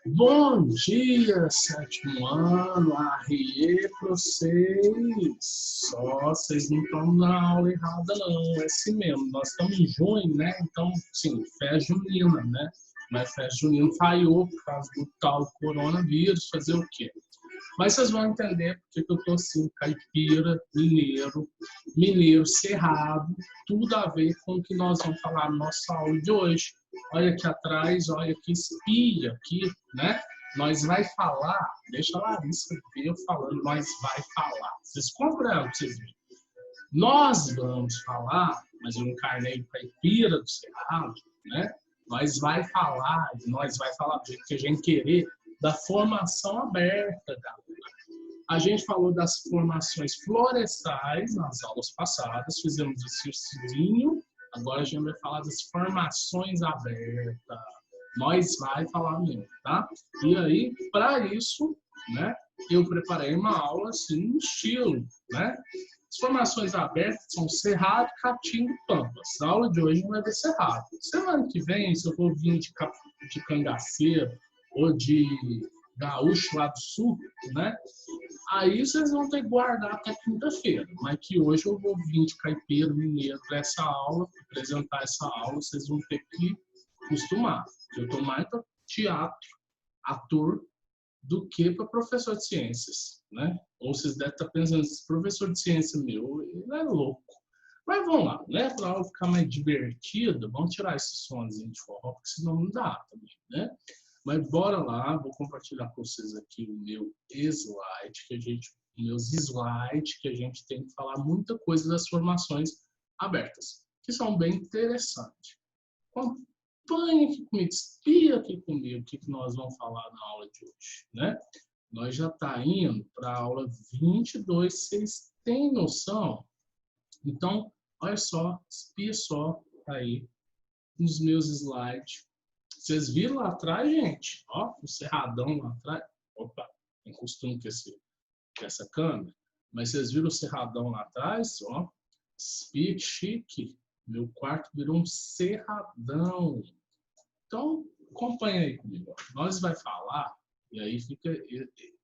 Bom dia, sétimo ano, arrie para vocês. Só vocês não estão na aula errada, não. É assim mesmo. Nós estamos em junho, né? Então, sim, festa junina, né? Mas festa junina falhou por causa do tal coronavírus. Fazer o quê? Mas vocês vão entender porque que eu tô assim, caipira, mineiro cerrado, tudo a ver com o que nós vamos falar na nossa aula de hoje. Olha aqui atrás, olha que espia aqui, né? Nós vai falar, deixa a Larissa ver eu falando, nós vai falar. Vocês compreendem o que vocês viram? Nós vamos falar, mas eu encarnei caipira do cerrado, né? Nós vai falar do jeito que a gente querer, da formação aberta, galera. A gente falou das formações florestais nas aulas passadas, fizemos o exercício, agora a gente vai falar das formações abertas. Nós vai falar mesmo, tá? E aí, para isso, né, eu preparei uma aula assim, no estilo, né? As formações abertas são Cerrado, Caatinga e Pampas. A aula de hoje não vai ter Cerrado. Semana que vem, se eu for vir de cangaceiro ou de gaúcho lá do sul, né? Aí vocês vão ter que guardar até quinta-feira. Mas que hoje eu vou vir de caipira mineiro para essa aula, apresentar essa aula, vocês vão ter que acostumar. Eu estou mais para teatro, ator, do que para professor de ciências, né? Ou vocês devem estar pensando, esse professor de ciência meu, ele é louco. Mas vamos lá, né? Para a aula ficar mais divertida, vamos tirar esse sonzinho de forró, porque senão não dá também, né? Mas bora lá, vou compartilhar com vocês aqui o meu slide, meus slides, que a gente tem que falar muita coisa das formações abertas, que são bem interessantes. Acompanhe aqui comigo, espia aqui comigo o que nós vamos falar na aula de hoje, né? Nós já está indo para a aula 22, vocês têm noção? Então, olha só, espia só aí nos meus slides. Vocês viram lá atrás, gente? Ó, o cerradão lá atrás. Opa, tem costume com essa câmera. Mas vocês viram o cerradão lá atrás? Ó, chique. Meu quarto virou um cerradão. Então, acompanha aí comigo. Nós vai falar, e aí fica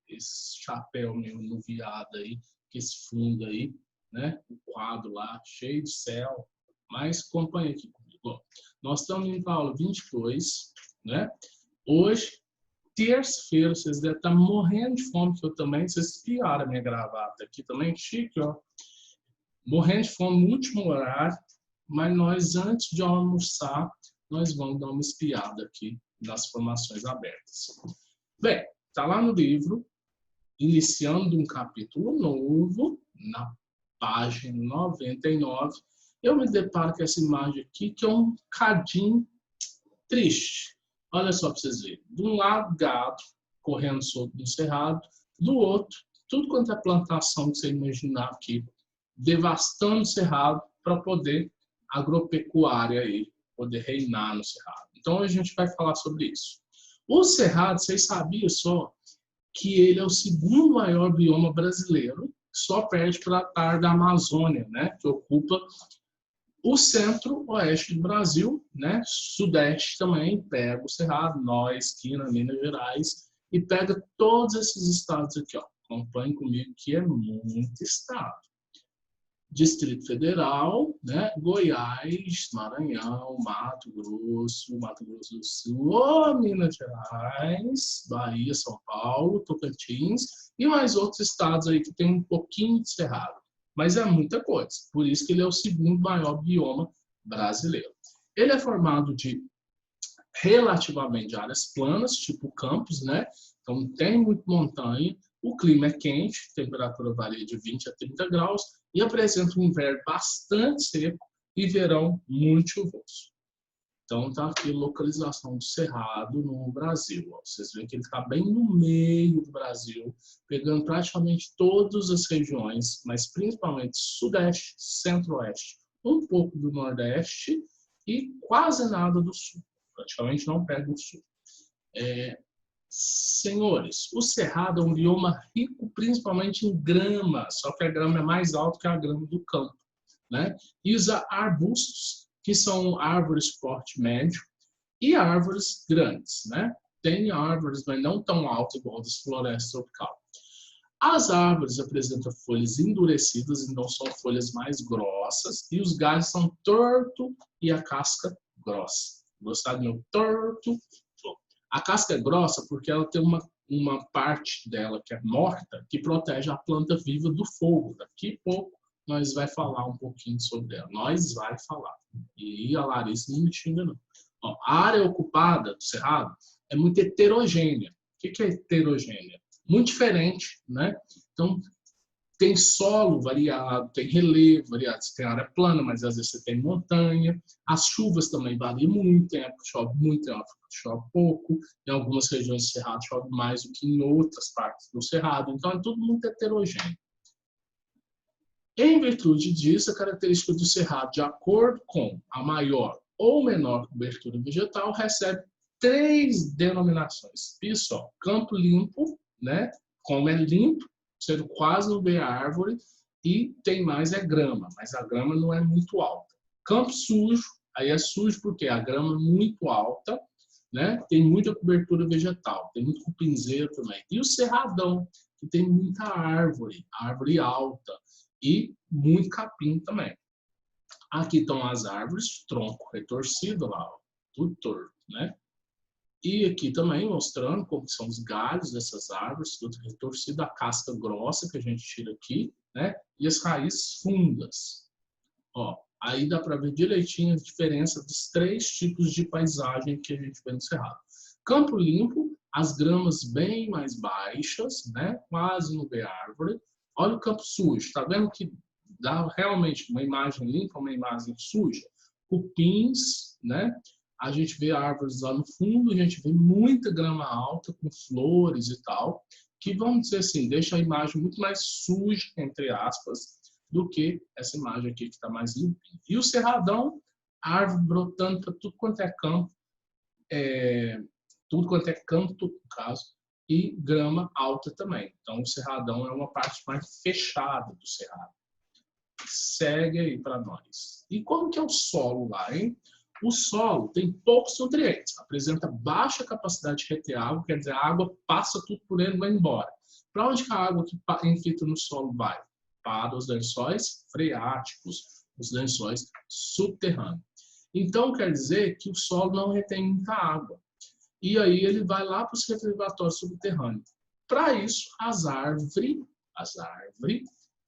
esse chapéu meu no viado aí, esse fundo aí, né? O quadro lá, cheio de céu. Mas acompanha aqui comigo. Ó, nós estamos indo para a aula 22, né? Hoje, terça-feira, vocês devem estar morrendo de fome, que eu também, vocês piaram a minha gravata aqui também, chique, ó. Morrendo de fome no último horário, mas nós, antes de almoçar, nós vamos dar uma espiada aqui nas formações abertas. Bem, está lá no livro, iniciando um capítulo novo, na página 99, eu me deparo com essa imagem aqui, que é um cadinho triste. Olha só para vocês verem. De um lado, gado correndo sobre um cerrado, do outro, tudo quanto é plantação que você imaginar aqui, devastando o cerrado para poder agropecuária aí, poder reinar no cerrado. Então, a gente vai falar sobre isso. O cerrado, vocês sabiam só que ele é o segundo maior bioma brasileiro, só perde para a tarde da Amazônia, né, que ocupa o centro-oeste do Brasil, né, sudeste também, pega o Cerrado, nós, Quina, Minas Gerais, e pega todos esses estados aqui, ó. Acompanhe comigo que é muito estado. Distrito Federal, né, Goiás, Maranhão, Mato Grosso do Sul, Minas Gerais, Bahia, São Paulo, Tocantins e mais outros estados aí que tem um pouquinho de cerrado. Mas é muita coisa, por isso que ele é o segundo maior bioma brasileiro. Ele é formado de relativamente áreas planas, tipo campos, né? Então não tem muito montanha, o clima é quente, a temperatura varia de 20 a 30 graus e apresenta um inverno bastante seco e verão muito chuvoso. Então está aqui a localização do Cerrado no Brasil. Ó. Vocês veem que ele está bem no meio do Brasil, pegando praticamente todas as regiões, mas principalmente Sudeste, Centro-Oeste, um pouco do Nordeste e quase nada do Sul. Praticamente não pega o Sul. Senhores, o Cerrado é um bioma rico principalmente em grama, só que a grama é mais alta que a grama do campo, né? E usa arbustos, que são árvores de porte médio, e árvores grandes, né? tem árvores, mas não tão altas igual das florestas tropicais. As árvores apresentam folhas endurecidas, então são folhas mais grossas, e os galhos são tortos e a casca grossa. Gostar do meu torto? A casca é grossa porque ela tem uma parte dela que é morta, que protege a planta viva do fogo. Daqui a pouco nós vai falar um pouquinho sobre ela. Nós vai falar. E a Larissa não me xinga, não. Ó, a área ocupada do cerrado é muito heterogênea. O que é heterogênea? Muito diferente, né? Então, tem solo variado, tem relevo variado. Você tem área plana, mas às vezes você tem montanha. As chuvas também variam muito. Tem época que chove muito, tem época que chove pouco. Em algumas regiões do cerrado chove mais do que em outras partes do cerrado. Então, é tudo muito heterogêneo. Em virtude disso, a característica do cerrado, de acordo com a maior ou menor cobertura vegetal, recebe 3 denominações. Isso, campo limpo, né? Como é limpo, você quase não vê a árvore, e tem mais grama, mas a grama não é muito alta. Campo sujo, aí é sujo porque a grama é muito alta, né? Tem muita cobertura vegetal, tem muito cupinzeiro também. E o cerradão, que tem muita árvore alta, e muito capim também. Aqui estão as árvores, tronco retorcido lá, ó, tudo torto, né? E aqui também mostrando como são os galhos dessas árvores, tudo retorcido, a casca grossa que a gente tira aqui, né? E as raízes fundas. Ó, aí dá para ver direitinho a diferença dos 3 tipos de paisagem que a gente vê no cerrado. Campo limpo, as gramas bem mais baixas, né? Quase não vê árvore. Olha o campo sujo, tá vendo que dá realmente uma imagem limpa, uma imagem suja? Cupins, né? A gente vê árvores lá no fundo, a gente vê muita grama alta com flores e tal, que vamos dizer assim, deixa a imagem muito mais suja, entre aspas, do que essa imagem aqui que está mais limpinha. E o cerradão, árvore brotando para tudo quanto é campo, tudo quanto é canto, no caso, e grama alta também. Então, o cerradão é uma parte mais fechada do cerrado. Segue aí para nós. E como que é o solo lá, hein? O solo tem poucos nutrientes, apresenta baixa capacidade de reter água, quer dizer, a água passa tudo por ele e vai embora. Para onde que a água que infiltra no solo vai? Para os lençóis freáticos, os lençóis subterrâneos. Então, quer dizer que o solo não retém muita água. E aí ele vai lá para os reservatórios subterrâneos. Para isso, as árvores,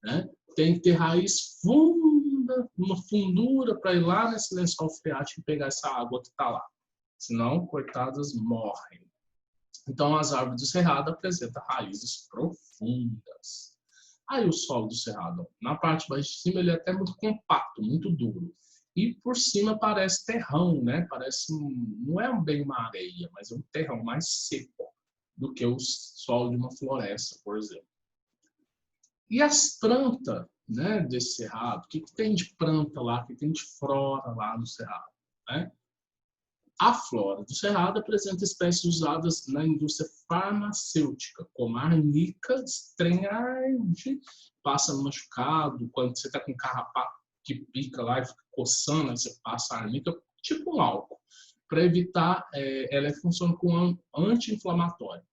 né, tem que ter raiz funda, uma fundura para ir lá nesse lençol freático e pegar essa água que está lá. Senão, coitadas, morrem. Então, as árvores do cerrado apresentam raízes profundas. Aí o solo do cerrado, na parte mais de cima, ele é até muito compacto, muito duro. E por cima parece terrão, né? Parece, não é bem uma areia, mas é um terrão mais seco do que o solo de uma floresta, por exemplo. E as plantas, né, desse cerrado, o que tem de planta lá, o que tem de flora lá no cerrado, né? A flora do cerrado apresenta espécies usadas na indústria farmacêutica, como a arnica estranharte, passa no machucado, quando você está com carrapato que pica lá e fica coçando, aí você passa a arnica, tipo um álcool, para evitar, ela funciona como anti-inflamatória.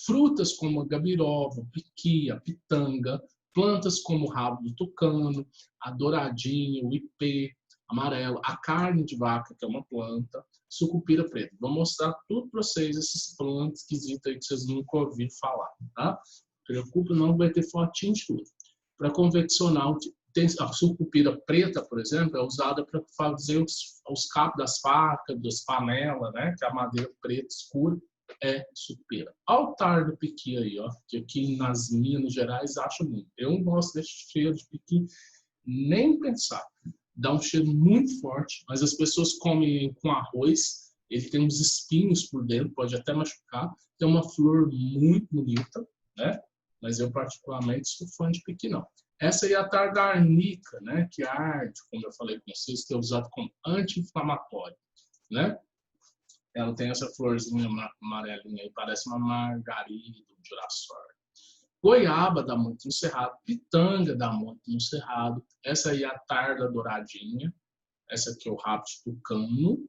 Frutas como a gabirova, piqui, pitanga, plantas como o rabo do tucano, a douradinha, o ipê, amarelo, a carne de vaca, que é uma planta, sucupira preta. Vou mostrar tudo para vocês, essas plantas esquisitas aí que vocês nunca ouviram falar, tá? Não preocupe, não vai ter fotinho de tudo. Para confeccionar, a sucupira preta, por exemplo, é usada para fazer os cabos das facas, das panelas, né? Que é a madeira preta escura é sucupira. Altar do piqui aí, ó, que aqui nas Minas Gerais acho muito. Eu não gosto desse cheiro de piqui, nem pensar. Dá um cheiro muito forte, mas as pessoas comem com arroz, ele tem uns espinhos por dentro, pode até machucar. Tem uma flor muito bonita, né? Mas eu particularmente sou fã de piqui, não. Essa aí é a tarda-arnica, né? Que arde, como eu falei com vocês, que é usado como anti-inflamatório, né? Ela tem essa florzinha amarelinha aí, parece uma margarida, um girassol. Goiaba dá muito no cerrado, pitanga dá muito no cerrado. Essa aí é a tarda douradinha. Essa aqui é o rabo de tucano.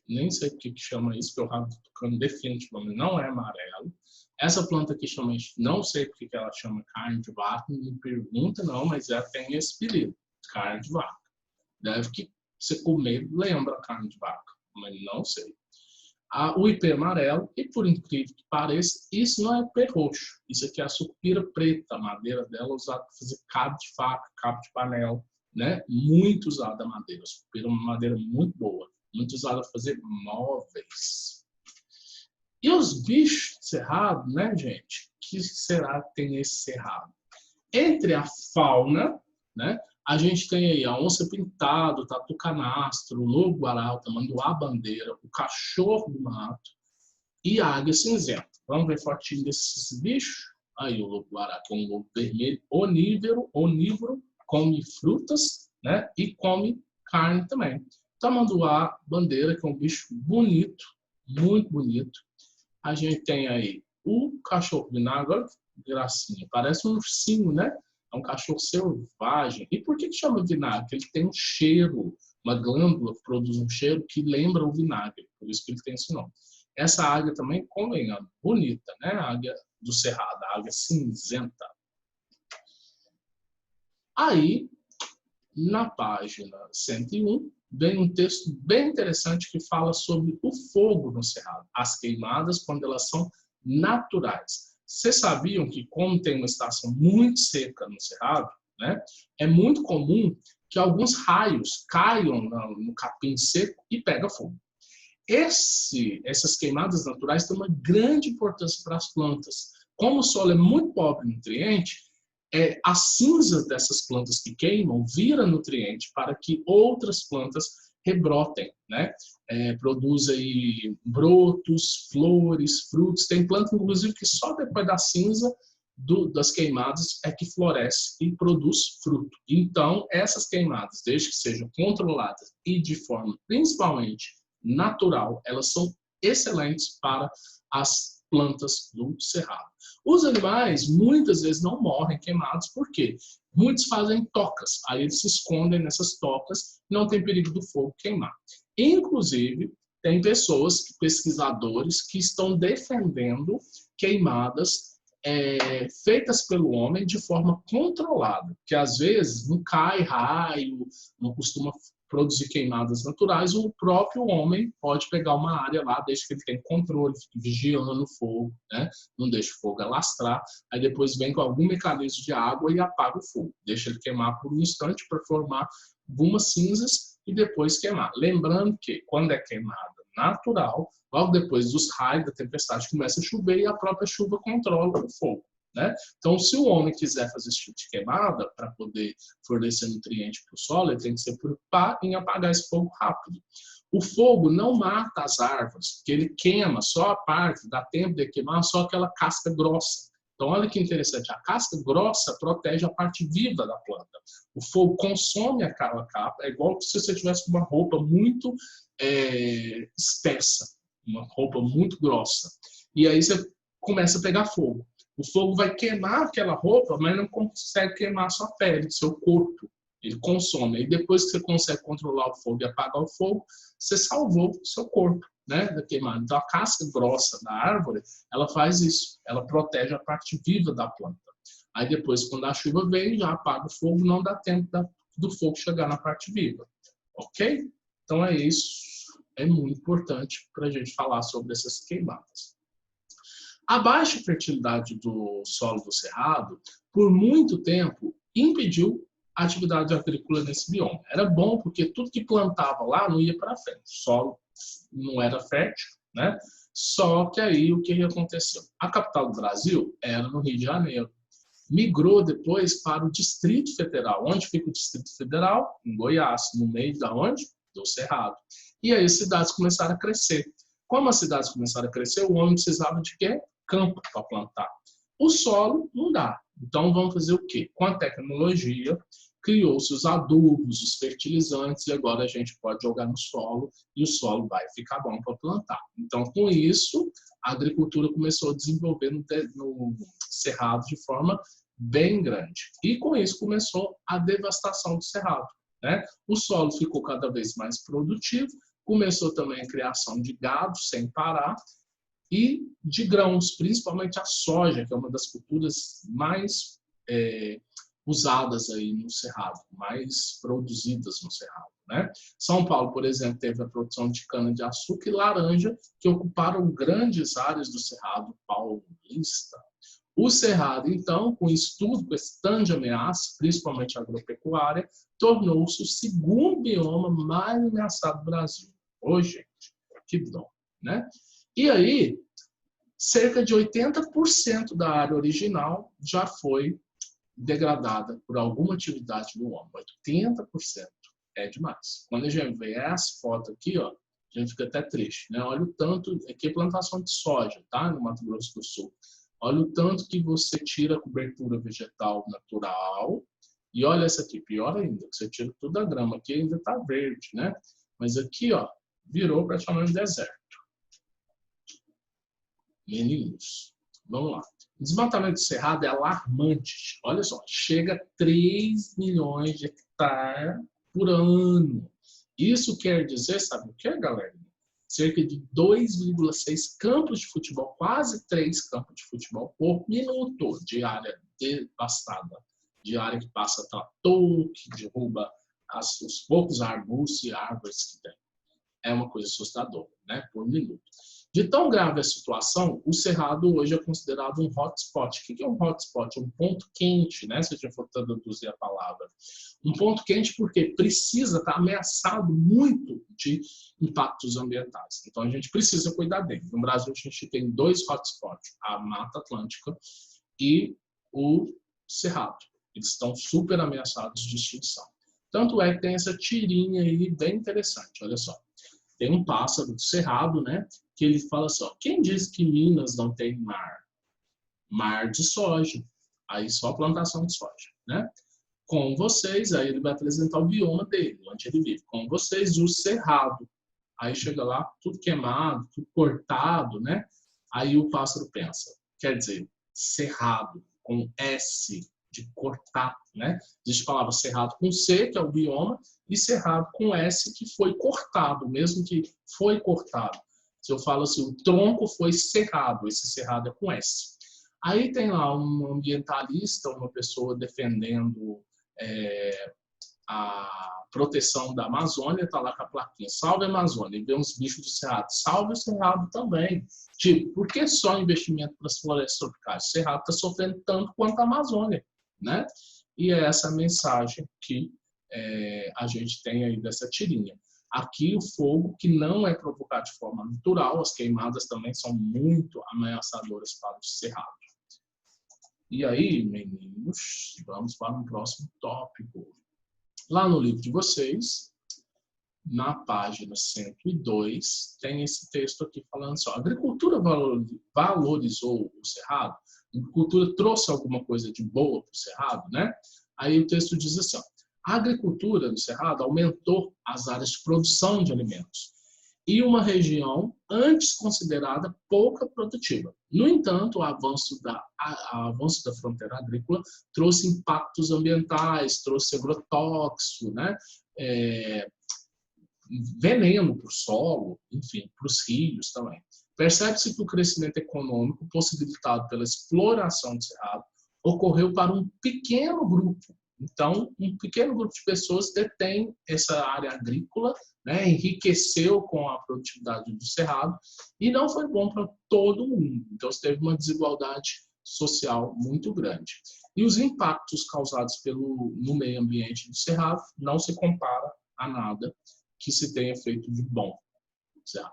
nem sei o que chama isso, porque o rabo do tucano definitivamente não é amarelo. Essa planta aqui chama, não sei porque que ela chama carne de vaca, não me pergunta não, mas ela tem esse apelido, carne de vaca. Deve que você comer lembra carne de vaca, mas não sei. O ipê amarelo, e por incrível que pareça, isso não é ipê roxo. Isso aqui é a sucupira preta, a madeira dela é usada para fazer cabo de faca, cabo de panela, né? Muito usada a madeira. A sucupira é uma madeira muito boa, muito usada para fazer móveis. E os bichos de cerrado, né, gente? O que será que tem nesse cerrado? Entre a fauna, né? A gente tem aí a onça-pintada, o tatu-canastro, o lobo-guará, o tamanduá-bandeira, o cachorro do mato e a águia cinzenta. Vamos ver fotinho desses bichos? Aí o lobo-guará com o lobo vermelho, onívoro, come frutas, né? E come carne também. Tamanduá-bandeira, que é um bicho bonito, muito bonito. A gente tem aí o cachorro vinagre, gracinha, parece um ursinho, né? É um cachorro selvagem. E por que chama vinagre? Ele tem um cheiro, uma glândula que produz um cheiro que lembra o vinagre, por isso que ele tem esse nome. Essa águia também, convenhamos, bonita, né? A águia do cerrado, a águia cinzenta. Aí, na página 101, vem um texto bem interessante que fala sobre o fogo no cerrado, as queimadas quando elas são naturais. Vocês sabiam que, como tem uma estação muito seca no cerrado, né, é muito comum que alguns raios caiam no capim seco e pega fogo. Essas queimadas naturais têm uma grande importância para as plantas. Como o solo é muito pobre em nutriente, as cinzas dessas plantas que queimam vira nutriente para que outras plantas rebrotem, né? Produz aí brotos, flores, frutos. Tem planta, inclusive, que só depois da cinza das queimadas é que floresce e produz fruto. Então, essas queimadas, desde que sejam controladas e de forma principalmente natural, elas são excelentes para as plantas do cerrado. Os animais muitas vezes não morrem queimados, por quê? Muitos fazem tocas, aí eles se escondem nessas tocas, não tem perigo do fogo queimar. Inclusive, tem pessoas, pesquisadores, que estão defendendo queimadas feitas pelo homem de forma controlada, que às vezes não cai raio, não costuma produzir queimadas naturais, o próprio homem pode pegar uma área lá, desde que ele tenha controle, fique vigiando o fogo, né? Não deixe o fogo alastrar, aí depois vem com algum mecanismo de água e apaga o fogo, deixa ele queimar por um instante para formar algumas cinzas e depois queimar. Lembrando que quando é queimada natural, logo depois dos raios da tempestade começa a chover e a própria chuva controla o fogo. Né? Então, se o homem quiser fazer esse tipo de queimada para poder fornecer nutriente para o solo, ele tem que se preocupar em apagar esse fogo rápido. O fogo não mata as árvores, porque ele queima só a parte, dá tempo de queimar só aquela casca grossa. Então, olha que interessante, a casca grossa protege a parte viva da planta. O fogo consome aquela capa, é igual se você tivesse uma roupa muito espessa, uma roupa muito grossa. E aí você começa a pegar fogo. O fogo vai queimar aquela roupa, mas não consegue queimar a sua pele, seu corpo. Ele consome. E depois que você consegue controlar o fogo e apagar o fogo, você salvou o seu corpo, né, da queimada. Então, a casca grossa da árvore, ela faz isso. Ela protege a parte viva da planta. Aí depois, quando a chuva vem, já apaga o fogo, não dá tempo do fogo chegar na parte viva. Ok? Então, é isso. É muito importante para a gente falar sobre essas queimadas. A baixa fertilidade do solo do cerrado, por muito tempo, impediu a atividade agrícola nesse bioma. Era bom porque tudo que plantava lá não ia para frente. O solo não era fértil, né? Só que aí o que aconteceu? A capital do Brasil era no Rio de Janeiro. Migrou depois para o Distrito Federal. Onde fica o Distrito Federal? Em Goiás, no meio da onde? Do Cerrado. E aí as cidades começaram a crescer. Como as cidades começaram a crescer, o homem precisava de quê? Campo para plantar. O solo não dá. Então vamos fazer o quê? Com a tecnologia, criou-se os adubos, os fertilizantes, e agora a gente pode jogar no solo e o solo vai ficar bom para plantar. Então, com isso, a agricultura começou a desenvolver no cerrado de forma bem grande. E com isso começou a devastação do cerrado. Né? O solo ficou cada vez mais produtivo, Começou também a criação de gado sem parar e de grãos, principalmente a soja, que é uma das culturas mais usadas aí no Cerrado, mais produzidas no Cerrado, né? São Paulo, por exemplo, teve a produção de cana-de-açúcar e laranja, que ocuparam grandes áreas do Cerrado paulista. O Cerrado, então, com estudo, com esse tanto de ameaça, principalmente agropecuária, tornou-se o segundo bioma mais ameaçado do Brasil. Ô, gente, que dó, né? E aí, cerca de 80% da área original já foi degradada por alguma atividade do homem. 80% é demais. Quando a gente vê essa foto aqui, ó, a gente fica até triste, né? Olha o tanto, aqui é plantação de soja, tá? No Mato Grosso do Sul. Olha o tanto que você tira a cobertura vegetal natural. E olha essa aqui, pior ainda, que você tira toda a grama. Aqui ainda está verde, né? Mas aqui, ó, virou praticamente deserto. Meninos, vamos lá. O desmatamento do Cerrado é alarmante. Olha só, chega a 3 milhões de hectares por ano. Isso quer dizer, sabe o que, galera? Cerca de 2,6 campos de futebol, quase 3 campos de futebol por minuto de área devastada, de área que passa trator, que derruba os poucos arbustos e árvores que tem. É uma coisa assustadora, né? Por minuto. De tão grave a situação, o Cerrado hoje é considerado um hotspot. O que é um hotspot? Um ponto quente, né? Se a gente for traduzir a palavra. Um ponto quente porque precisa estar ameaçado muito de impactos ambientais. Então, a gente precisa cuidar dele. No Brasil, a gente tem 2 hotspots, a Mata Atlântica e o Cerrado. Eles estão super ameaçados de extinção. Tanto é que tem essa tirinha aí bem interessante, olha só. Tem um pássaro do Cerrado, né? Que ele fala assim, ó, quem diz que Minas não tem mar? Mar de soja. Aí só plantação de soja, né? Com vocês, aí ele vai apresentar o bioma dele, onde ele vive. Com vocês, o Cerrado. Aí chega lá, tudo queimado, tudo cortado, né? Aí o pássaro pensa, quer dizer, cerrado, com S, de cortar, né? Existe a palavra cerrado com C, que é o bioma, e cerrado com S, que foi cortado, mesmo que foi cortado. Se eu falo assim, o tronco foi cerrado, esse cerrado é com S. Aí tem lá um ambientalista, uma pessoa defendendo a proteção da Amazônia, está lá com a plaquinha, salve a Amazônia, e vê uns bichos do Cerrado, salve o Cerrado também. Tipo, por que só investimento para as florestas tropicais? O Cerrado está sofrendo tanto quanto a Amazônia, né? E é essa mensagem que a gente tem aí dessa tirinha. Aqui o fogo, que não é provocado de forma natural, as queimadas também são muito ameaçadoras para o Cerrado. E aí, meninos, vamos para o próximo tópico. Lá no livro de vocês, na página 102, tem esse texto aqui falando assim, a agricultura valorizou o Cerrado? A agricultura trouxe alguma coisa de boa para o Cerrado, né? Aí o texto diz assim, a agricultura no Cerrado aumentou as áreas de produção de alimentos e uma região antes considerada pouco produtiva. No entanto, o avanço da fronteira agrícola trouxe impactos ambientais, trouxe agrotóxico, né? Veneno para o solo, enfim, para os rios também. Percebe-se que o crescimento econômico possibilitado pela exploração do Cerrado ocorreu para um pequeno grupo. Então, um pequeno grupo de pessoas detém essa área agrícola, né, enriqueceu com a produtividade do Cerrado e não foi bom para todo mundo. Então, você teve uma desigualdade social muito grande. E os impactos causados no meio ambiente do Cerrado não se compara a nada que se tenha feito de bom. Certo?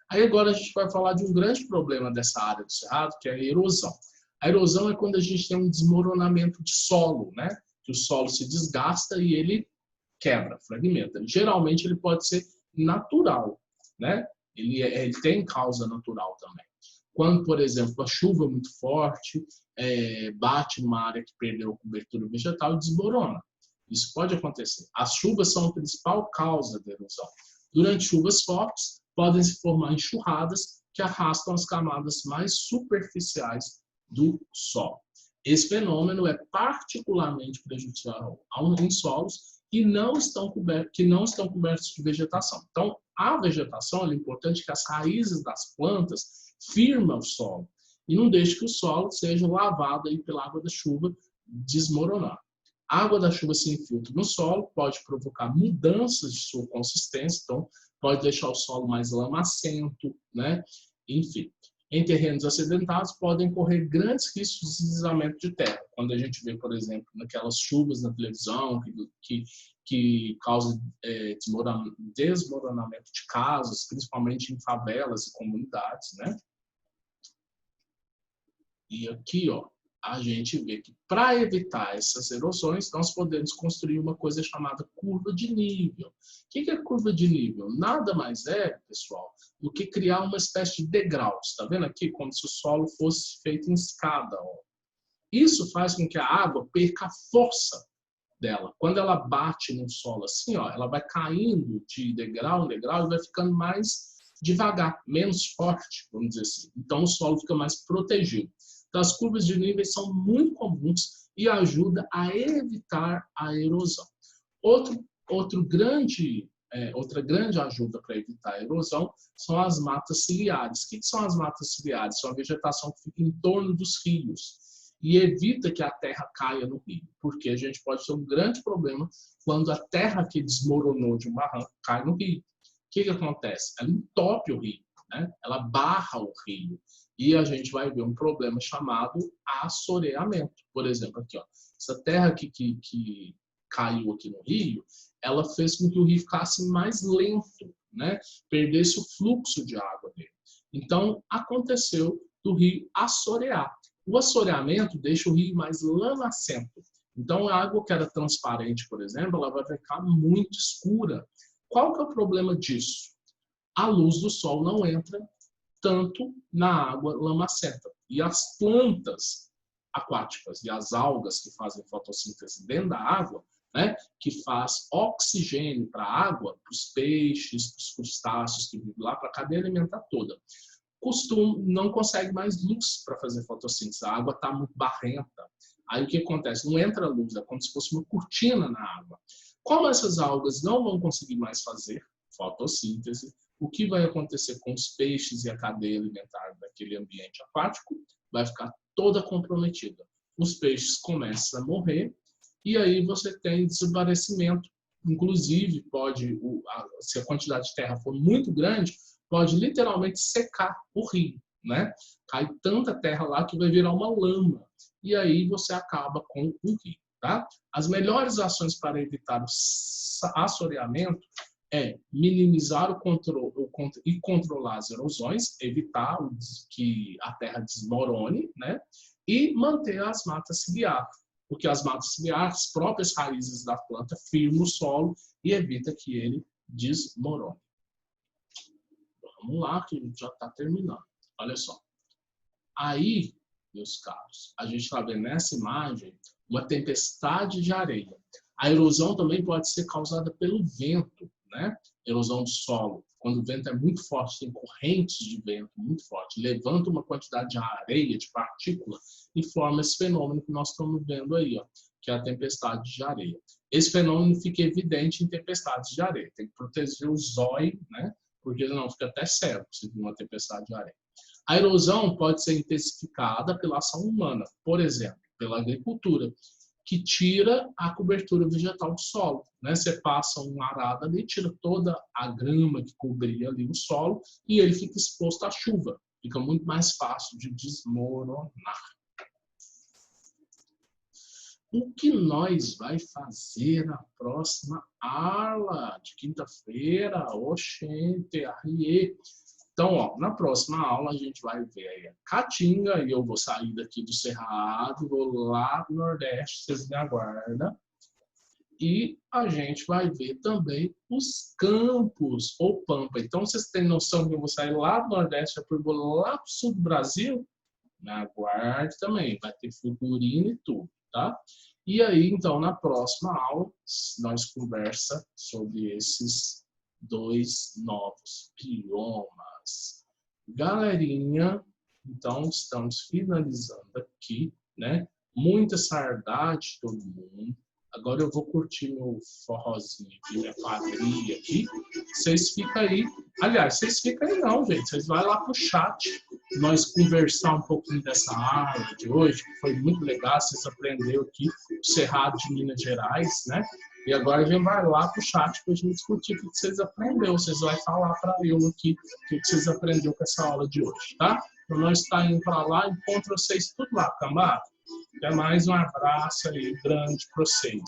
Aí agora a gente vai falar de um grande problema dessa área do Cerrado, que é a erosão. A erosão é quando a gente tem um desmoronamento de solo, né? Que o solo se desgasta e ele quebra, fragmenta. Geralmente ele pode ser natural, né? Ele tem causa natural também. Quando, por exemplo, a chuva é muito forte, bate numa área que perdeu a cobertura vegetal e desmorona. Isso pode acontecer. As chuvas são a principal causa da erosão. Durante chuvas fortes, podem se formar enxurradas que arrastam as camadas mais superficiais do solo. Esse fenômeno é particularmente prejudicial em solos que não estão cobertos de vegetação. Então, a vegetação é importante que as raízes das plantas firmem o solo e não deixe que o solo seja lavado aí pela água da chuva desmoronar. A água da chuva se infiltra no solo, pode provocar mudanças de sua consistência, então pode deixar o solo mais lamacento, né? Enfim, em terrenos acidentados podem correr grandes riscos de deslizamento de terra. Quando a gente vê, por exemplo, naquelas chuvas na televisão que causam desmoronamento de casas, principalmente em favelas e comunidades, né? E aqui, ó, a gente vê que para evitar essas erosões, nós podemos construir uma coisa chamada curva de nível. O que é curva de nível? Nada mais é, pessoal, do que criar uma espécie de degraus. Está vendo aqui? Como se o solo fosse feito em escada. Ó. Isso faz com que a água perca a força dela. Quando ela bate no solo assim, ó, ela vai caindo de degrau em degrau e vai ficando mais devagar, menos forte, vamos dizer assim. Então o solo fica mais protegido. Então, as curvas de níveis são muito comuns e ajudam a evitar a erosão. Outra grande ajuda para evitar a erosão são as matas ciliares. O que são as matas ciliares? São a vegetação que fica em torno dos rios e evita que a terra caia no rio, porque a gente pode ter um grande problema quando a terra que desmoronou de um barranco cai no rio. O que acontece? Ela entope o rio, né? Ela barra o rio. E a gente vai ver um problema chamado assoreamento. Por exemplo, aqui, ó, essa terra que caiu aqui no rio, ela fez com que o rio ficasse mais lento, né? Perdesse o fluxo de água dele. Então, aconteceu do rio assorear. O assoreamento deixa o rio mais lamacento. Então, a água que era transparente, por exemplo, ela vai ficar muito escura. Qual que é o problema disso? A luz do sol não entra tanto na água lamacenta. E as plantas aquáticas e as algas que fazem fotossíntese dentro da água, né, que faz oxigênio para a água, para os peixes, para os crustáceos que vivem lá, para a cadeia alimentar toda, não consegue mais luz para fazer fotossíntese. A água está muito barrenta. Aí o que acontece? Não entra luz, é como se fosse uma cortina na água. Como essas algas não vão conseguir mais fazer fotossíntese, o que vai acontecer com os peixes e a cadeia alimentar daquele ambiente aquático? Vai ficar toda comprometida. Os peixes começam a morrer e aí você tem desaparecimento. Inclusive, se a quantidade de terra for muito grande, pode literalmente secar o rio, né? Cai tanta terra lá que vai virar uma lama. E aí você acaba com o rio, tá? As melhores ações para evitar o assoreamento é minimizar o controle e controlar as erosões, evitar que a terra desmorone, né? E manter as matas ciliares, porque as matas ciliares, as próprias raízes da planta, firmam o solo e evita que ele desmorone. Vamos lá, que já está terminando. Olha só. Aí, meus caros, a gente está vendo nessa imagem uma tempestade de areia. A erosão também pode ser causada pelo vento, né? Erosão do solo. Quando o vento é muito forte, tem correntes de vento muito forte, levanta uma quantidade de areia, de partícula, e forma esse fenômeno que nós estamos vendo aí, ó, que é a tempestade de areia. Esse fenômeno fica evidente em tempestades de areia. Tem que proteger o zóio, né? Porque não fica até cego se vir uma tempestade de areia. A erosão pode ser intensificada pela ação humana, por exemplo, pela agricultura, que tira a cobertura vegetal do solo, né? Você passa um arado ali, tira toda a grama que cobria ali o solo e ele fica exposto à chuva. Fica muito mais fácil de desmoronar. O que nós vai fazer na próxima aula de quinta-feira? Oxente, arrie. Então, ó, na próxima aula a gente vai ver aí a Caatinga e eu vou sair daqui do Cerrado, vou lá do Nordeste, vocês me aguardam. E a gente vai ver também os campos ou pampa. Então, vocês têm noção que eu vou sair lá do Nordeste, depois vou lá pro sul do Brasil? Me aguarde também, vai ter figurino e tudo, tá? E aí, então, na próxima aula, nós conversa sobre esses dois novos biomas. Galerinha, então estamos finalizando aqui, né? Muita saudade de todo mundo. Agora eu vou curtir meu forrozinho aqui, minha quadrilha aqui. Vocês ficam aí. Aliás, vocês ficam aí não, gente. Vocês vão lá pro chat. Nós conversar um pouquinho dessa aula de hoje, que foi muito legal. Vocês aprenderam aqui o Cerrado de Minas Gerais, né? E agora a gente vai lá pro chat para a gente discutir o que vocês aprenderam. Vocês vão falar para eu aqui o que vocês aprenderam com essa aula de hoje, tá? Então nós estamos indo para lá, encontro vocês tudo lá, cambada. Até mais, um abraço aí grande para vocês.